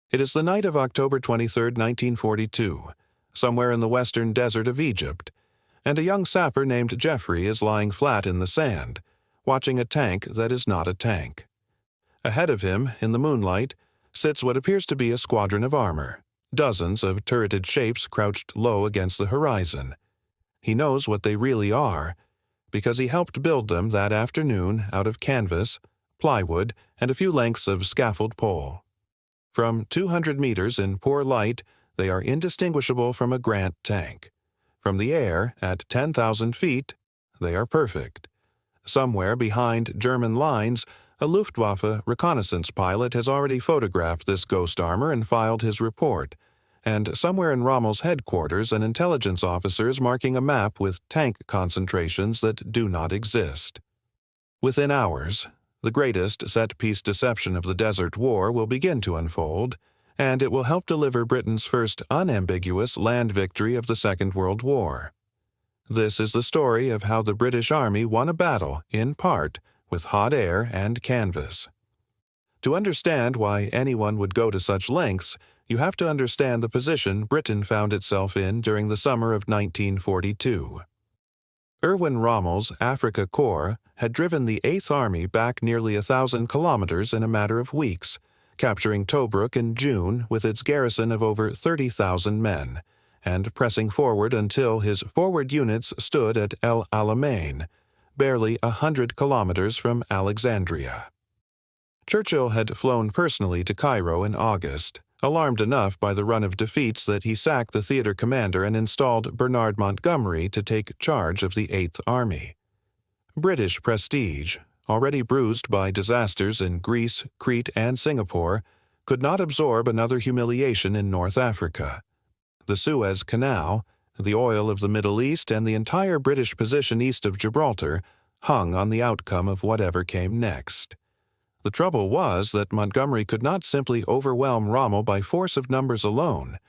It is the night of October 23, 1942, somewhere in the western desert of Egypt, and a young sapper named Geoffrey is lying flat in the sand, watching a tank that is not a tank. Ahead of him, in the moonlight, sits what appears to be a squadron of armor, dozens of turreted shapes crouched low against the horizon. He knows what they really are, because he helped build them that afternoon out of canvas, plywood, and a few lengths of scaffold pole. From 200 meters in poor light, they are indistinguishable from a Grant tank. From the air, at 10,000 feet, they are perfect. Somewhere behind German lines, a Luftwaffe reconnaissance pilot has already photographed this ghost armor and filed his report, and somewhere in Rommel's headquarters an intelligence officer is marking a map with tank concentrations that do not exist. Within hours, the greatest set-piece deception of the Desert War will begin to unfold, and it will help deliver Britain's first unambiguous land victory of the Second World War. This is the story of how the British Army won a battle, in part, with hot air and canvas. To understand why anyone would go to such lengths, you have to understand the position Britain found itself in during the summer of 1942. Erwin Rommel's Afrika Korps had driven the Eighth Army back nearly 1,000 kilometers in a matter of weeks, capturing Tobruk in June with its garrison of over 30,000 men, and pressing forward until his forward units stood at El Alamein, barely 100 kilometers from Alexandria. Churchill had flown personally to Cairo in August, alarmed enough by the run of defeats that he sacked the theater commander and installed Bernard Montgomery to take charge of the Eighth Army. British prestige, already bruised by disasters in Greece, Crete, and Singapore, could not absorb another humiliation in North Africa. The Suez Canal, the oil of the Middle East, and the entire British position east of Gibraltar hung on the outcome of whatever came next. The trouble was that Montgomery could not simply overwhelm Rommel by force of numbers alone,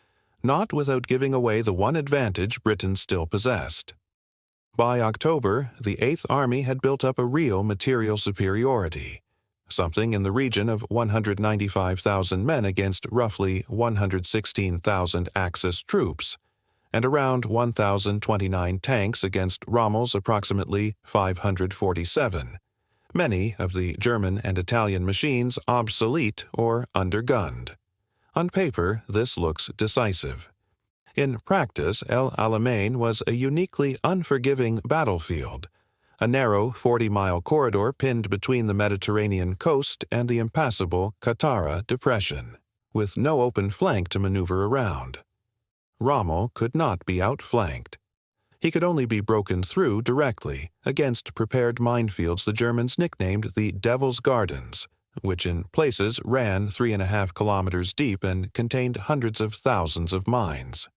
not without giving away the one advantage Britain still possessed. By October, the Eighth Army had built up a real material superiority, something in the region of 195,000 men against roughly 116,000 Axis troops, and around 1,029 tanks against Rommel's approximately 547. Many of the German and Italian machines obsolete or undergunned. On paper, this looks decisive. In practice, El Alamein was a uniquely unforgiving battlefield, a narrow 40-mile corridor pinned between the Mediterranean coast and the impassable Qattara Depression, with no open flank to maneuver around. Rommel could not be outflanked. He could only be broken through directly against prepared minefields the Germans nicknamed the Devil's Gardens, which in places ran 3.5 kilometers deep and contained hundreds of thousands of mines.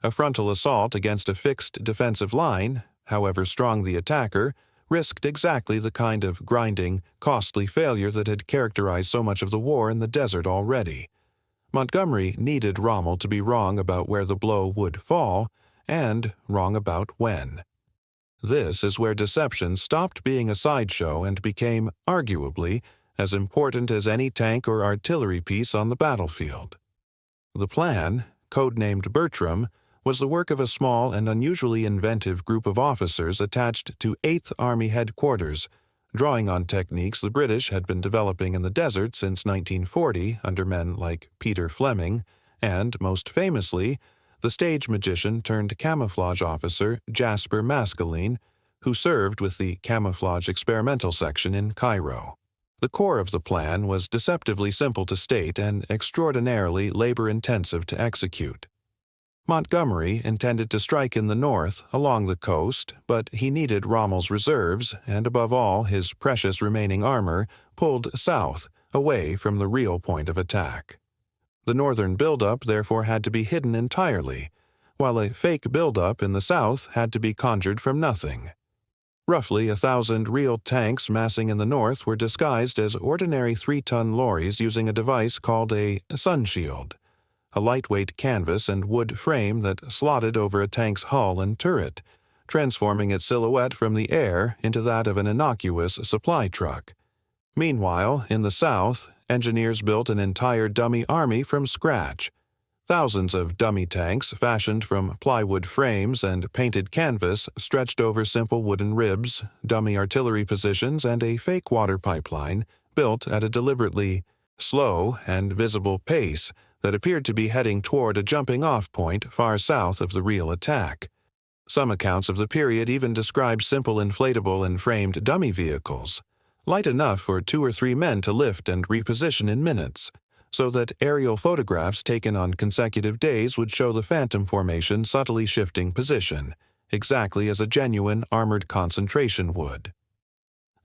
A frontal assault against a fixed defensive line, however strong the attacker, risked exactly the kind of grinding, costly failure that had characterized so much of the war in the desert already. Montgomery needed Rommel to be wrong about where the blow would fall, and wrong about when. This is where deception stopped being a sideshow and became, arguably, as important as any tank or artillery piece on the battlefield. The plan, codenamed Bertram, was the work of a small and unusually inventive group of officers attached to 8th Army headquarters, drawing on techniques the British had been developing in the desert since 1940 under men like Peter Fleming and, most famously, the stage magician turned camouflage officer Jasper Maskelyne, who served with the camouflage experimental section in Cairo. The core of the plan was deceptively simple to state and extraordinarily labor-intensive to execute. Montgomery intended to strike in the north, along the coast, but he needed Rommel's reserves, and above all his precious remaining armor, pulled south, away from the real point of attack. The northern buildup therefore had to be hidden entirely, while a fake buildup in the south had to be conjured from nothing. Roughly 1,000 real tanks massing in the north were disguised as ordinary 3-ton lorries using a device called a sunshield, a lightweight canvas and wood frame that slotted over a tank's hull and turret, transforming its silhouette from the air into that of an innocuous supply truck. Meanwhile, in the south, engineers built an entire dummy army from scratch. Thousands of dummy tanks fashioned from plywood frames and painted canvas stretched over simple wooden ribs, dummy artillery positions, and a fake water pipeline built at a deliberately slow and visible pace that appeared to be heading toward a jumping-off point far south of the real attack. Some accounts of the period even describe simple inflatable and framed dummy vehicles, light enough for 2 or 3 men to lift and reposition in minutes, so that aerial photographs taken on consecutive days would show the phantom formation subtly shifting position, exactly as a genuine armored concentration would.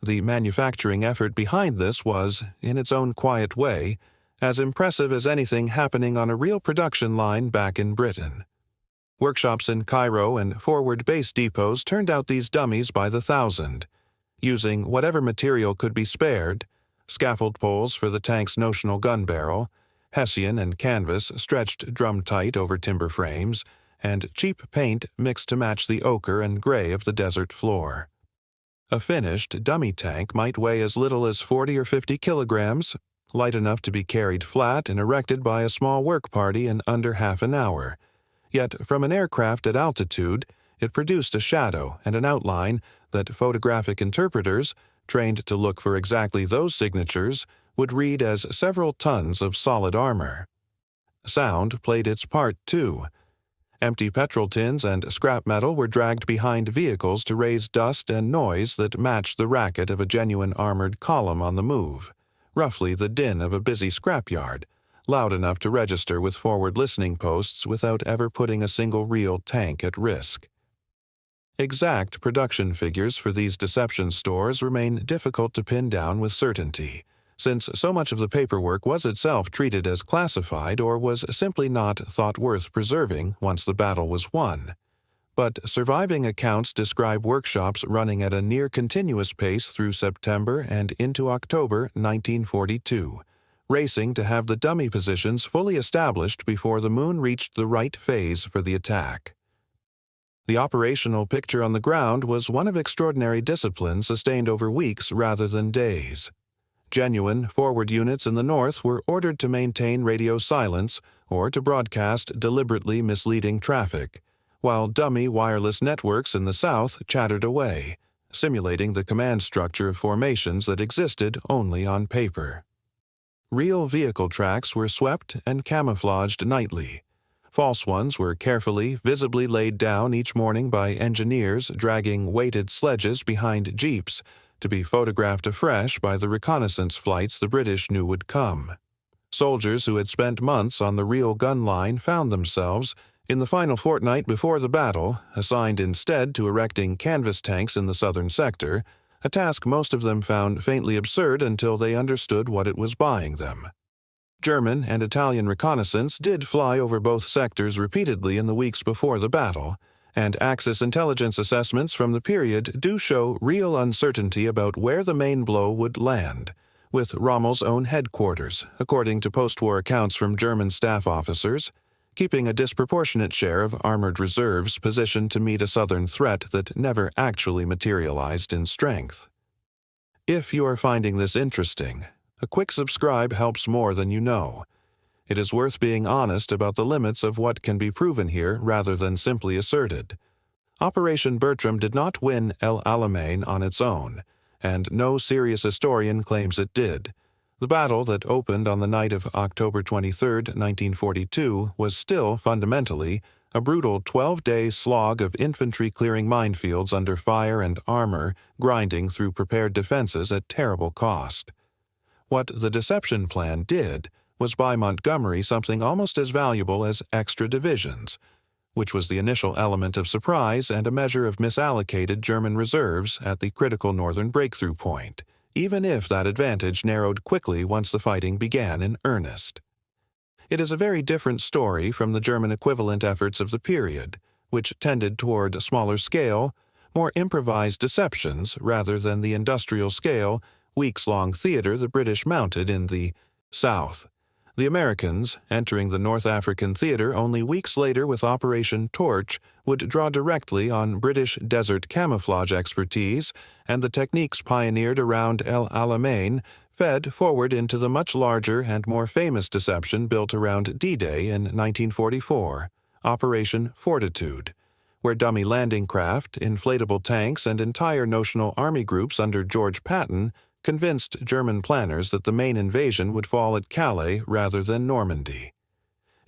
The manufacturing effort behind this was, in its own quiet way, as impressive as anything happening on a real production line back in Britain. Workshops in Cairo and forward base depots turned out these dummies by the thousand, using whatever material could be spared: scaffold poles for the tank's notional gun barrel, hessian and canvas stretched drum-tight over timber frames, and cheap paint mixed to match the ochre and gray of the desert floor. A finished dummy tank might weigh as little as 40 or 50 kilograms, light enough to be carried flat and erected by a small work party in under half an hour. Yet from an aircraft at altitude, it produced a shadow and an outline that photographic interpreters, trained to look for exactly those signatures, would read as several tons of solid armor. Sound played its part, too. Empty petrol tins and scrap metal were dragged behind vehicles to raise dust and noise that matched the racket of a genuine armored column on the move, roughly the din of a busy scrapyard, loud enough to register with forward listening posts without ever putting a single real tank at risk. Exact production figures for these deception stores remain difficult to pin down with certainty, since so much of the paperwork was itself treated as classified or was simply not thought worth preserving once the battle was won. But surviving accounts describe workshops running at a near-continuous pace through September and into October 1942, racing to have the dummy positions fully established before the moon reached the right phase for the attack. The operational picture on the ground was one of extraordinary discipline sustained over weeks rather than days. Genuine forward units in the north were ordered to maintain radio silence or to broadcast deliberately misleading traffic, while dummy wireless networks in the south chattered away, simulating the command structure of formations that existed only on paper. Real vehicle tracks were swept and camouflaged nightly. False ones were carefully, visibly laid down each morning by engineers dragging weighted sledges behind jeeps, to be photographed afresh by the reconnaissance flights the British knew would come. Soldiers who had spent months on the real gun line found themselves, in the final fortnight before the battle, assigned instead to erecting canvas tanks in the southern sector, a task most of them found faintly absurd until they understood what it was buying them. German and Italian reconnaissance did fly over both sectors repeatedly in the weeks before the battle, and Axis intelligence assessments from the period do show real uncertainty about where the main blow would land, with Rommel's own headquarters, according to post-war accounts from German staff officers, keeping a disproportionate share of armored reserves positioned to meet a southern threat that never actually materialized in strength. If you are finding this interesting, a quick subscribe helps more than you know. It is worth being honest about the limits of what can be proven here rather than simply asserted. Operation Bertram did not win El Alamein on its own, and no serious historian claims it did. The battle that opened on the night of October 23, 1942, was still, fundamentally, a brutal 12-day slog of infantry clearing minefields under fire and armor, grinding through prepared defenses at terrible cost. What the deception plan did was buy Montgomery something almost as valuable as extra divisions, which was the initial element of surprise and a measure of misallocated German reserves at the critical northern breakthrough point, even if that advantage narrowed quickly once the fighting began in earnest. It is a very different story from the German equivalent efforts of the period, which tended toward a smaller scale, more improvised deceptions rather than the industrial-scale, weeks-long theater the British mounted in the South. The Americans, entering the North African theater only weeks later with Operation Torch, would draw directly on British desert camouflage expertise and the techniques pioneered around El Alamein, fed forward into the much larger and more famous deception built around D-Day in 1944, Operation Fortitude, where dummy landing craft, inflatable tanks, and entire notional army groups under George Patton convinced German planners that the main invasion would fall at Calais rather than Normandy.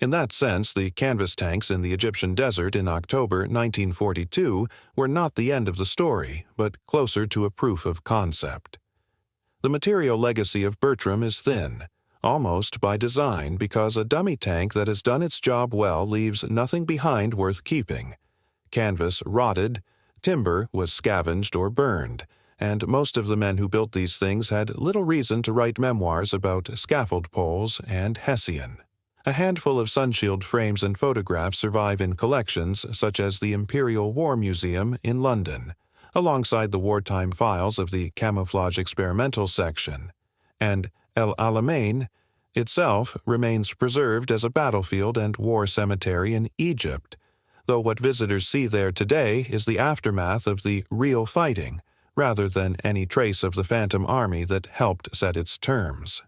In that sense, the canvas tanks in the Egyptian desert in October 1942 were not the end of the story, but closer to a proof of concept. The material legacy of Bertram is thin, almost by design, because a dummy tank that has done its job well leaves nothing behind worth keeping. Canvas rotted, timber was scavenged or burned, and most of the men who built these things had little reason to write memoirs about scaffold poles and Hessian. A handful of sunshield frames and photographs survive in collections such as the Imperial War Museum in London, alongside the wartime files of the Camouflage Experimental Section, and El Alamein itself remains preserved as a battlefield and war cemetery in Egypt, though what visitors see there today is the aftermath of the real fighting, rather than any trace of the Phantom Army that helped set its terms.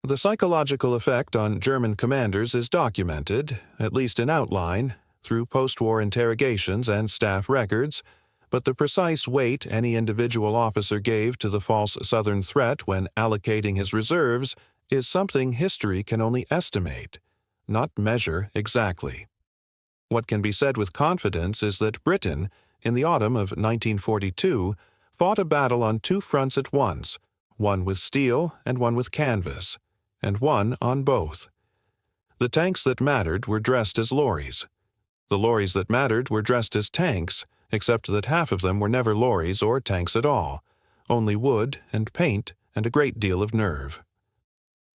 The psychological effect on German commanders is documented, at least in outline, through post-war interrogations and staff records, but the precise weight any individual officer gave to the false Southern threat when allocating his reserves is something history can only estimate, not measure exactly. What can be said with confidence is that Britain, in the autumn of 1942, fought a battle on two fronts at once, one with steel and one with canvas, and won on both. The tanks that mattered were dressed as lorries. The lorries that mattered were dressed as tanks, except that half of them were never lorries or tanks at all, only wood and paint and a great deal of nerve.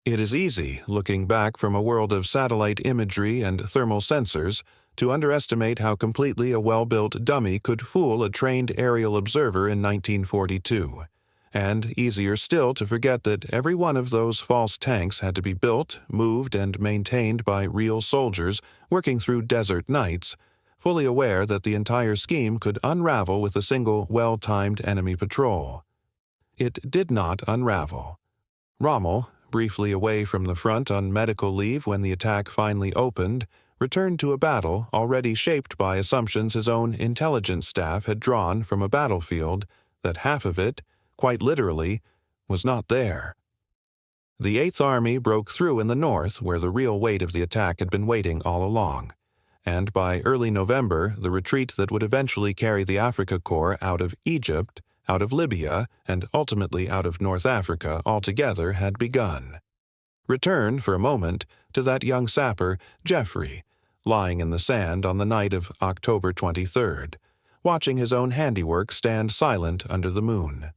It is easy, looking back from a world of satellite imagery and thermal sensors, to underestimate how completely a well-built dummy could fool a trained aerial observer in 1942. And easier still to forget that every one of those false tanks had to be built, moved, and maintained by real soldiers working through desert nights, fully aware that the entire scheme could unravel with a single well-timed enemy patrol. It did not unravel. Rommel, briefly away from the front on medical leave when the attack finally opened, returned to a battle already shaped by assumptions his own intelligence staff had drawn from a battlefield that half of it, quite literally, was not there. The Eighth Army broke through in the north where the real weight of the attack had been waiting all along, and by early November the retreat that would eventually carry the Africa Corps out of Egypt, out of Libya, and ultimately out of North Africa altogether had begun. Return, for a moment, to that young sapper, Geoffrey, lying in the sand on the night of October 23rd, watching his own handiwork stand silent under the moon.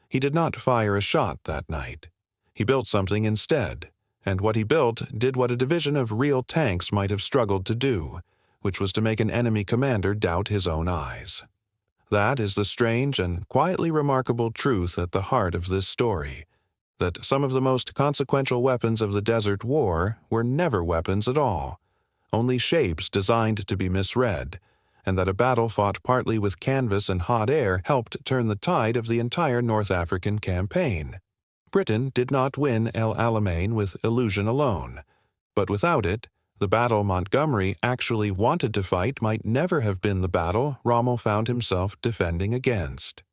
He did not fire a shot that night. He built something instead, and what he built did what a division of real tanks might have struggled to do, which was to make an enemy commander doubt his own eyes. That is the strange and quietly remarkable truth at the heart of this story, that some of the most consequential weapons of the Desert War were never weapons at all, only shapes designed to be misread, and that a battle fought partly with canvas and hot air helped turn the tide of the entire North African campaign. Britain did not win El Alamein with illusion alone, but without it, the battle Montgomery actually wanted to fight might never have been the battle Rommel found himself defending against.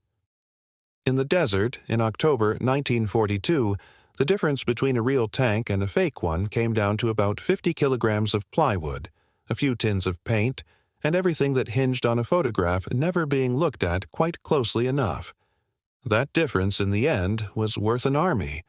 In the desert, in October 1942, the difference between a real tank and a fake one came down to about 50 kilograms of plywood, a few tins of paint, and everything that hinged on a photograph never being looked at quite closely enough. That difference in the end was worth an army,